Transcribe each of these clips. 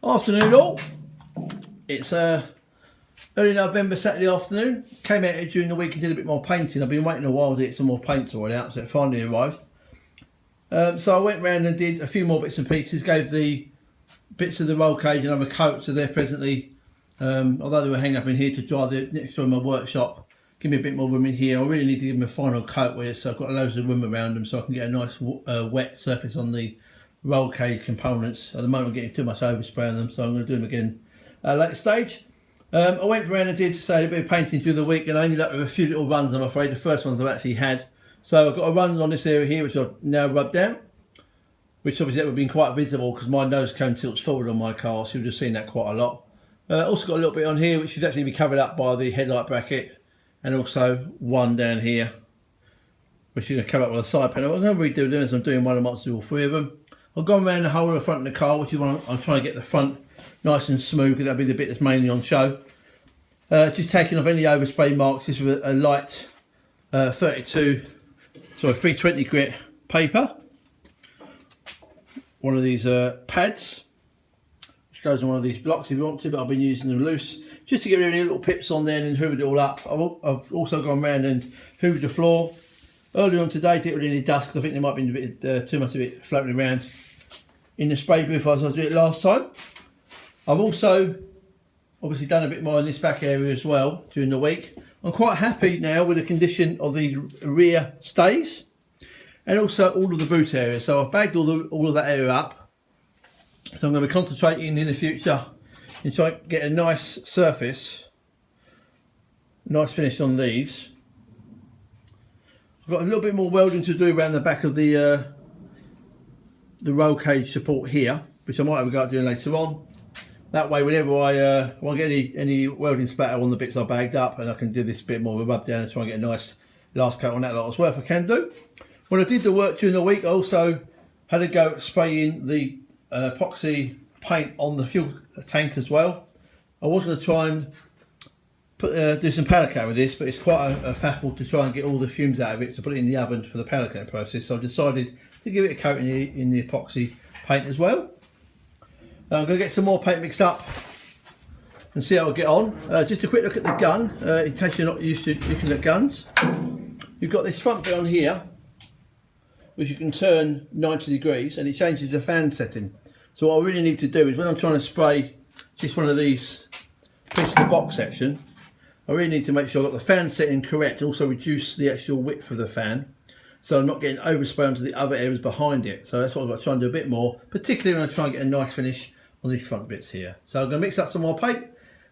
Afternoon all. It's early November, Saturday afternoon. Came out here during the week and did a bit more painting. I've been waiting a while to get some more paint sorted out, so it finally arrived. So I went round and did a few more bits and pieces, gave the bits of the roll cage another coat, so they're presently, although they were hanging up in here to dry next to my workshop, give me a bit more room in here. I really need to give them a final coat with it, so I've got loads of room around them so I can get a nice wet surface on the roll cage components. At the moment I'm getting too much overspray on them, so I'm going to do them again at a later stage. I went around and did a bit of painting during the week, and I ended up with a few little runs, I'm afraid. The first ones I've actually had. So I've got a run on this area here which I've now rubbed down, which obviously would have been quite visible because my nose cone tilts forward on my car, so you've just seen that quite a lot. Also got a little bit on here which should actually be covered up by the headlight bracket, and also one down here which is going to cover up with a side panel. I'm going to redo them as I'm doing one, I might do all three of them. I've gone around the whole of the front of the car, which is what I'm trying to get the front nice and smooth, because that'll be the bit that's mainly on show. Just taking off any overspray marks, just with a light 320 grit paper. One of these pads, which goes on one of these blocks if you want to, but I've been using them loose, just to get rid of any little pips on there and hoovered it all up. I've also gone around and hoovered the floor. Earlier on today to get rid of any dust, because I think there might be a bit too much of it floating around in the spray booth as I was doing it last time. I've also obviously done a bit more in this back area as well during the week. I'm quite happy now with the condition of these rear stays and also all of the boot area. So I've bagged all of that area up. So I'm going to be concentrating in the future and try to get a nice surface, nice finish on these. I've got a little bit more welding to do around the back of the roll cage support here, which I might have a go at doing later on. That way, whenever I won't get any welding spatter on the bits I bagged up, and I can do this bit more of a rub down and try and get a nice last coat on that lot as well if I can do. When I did the work during the week, I also had a go at spraying the epoxy paint on the fuel tank as well. I was going to try and do some powder coat with this, but it's quite a faffle to try and get all the fumes out of it to put it in the oven for the powder coat process. So I decided to give it a coat in the epoxy paint as well. I'm going to get some more paint mixed up and see how I get on. Just a quick look at the gun, in case you're not used to looking at guns. You've got this front bit on here, which you can turn 90 degrees and it changes the fan setting. So what I really need to do is when I'm trying to spray just one of these pieces of the box section, I really need to make sure I've got the fan setting correct, and also reduce the actual width of the fan, so I'm not getting overspray onto the other areas behind it. So that's what I've got to try and do a bit more, particularly when I try and get a nice finish on these front bits here. So I'm going to mix up some more paint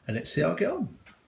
and let's see how I get on.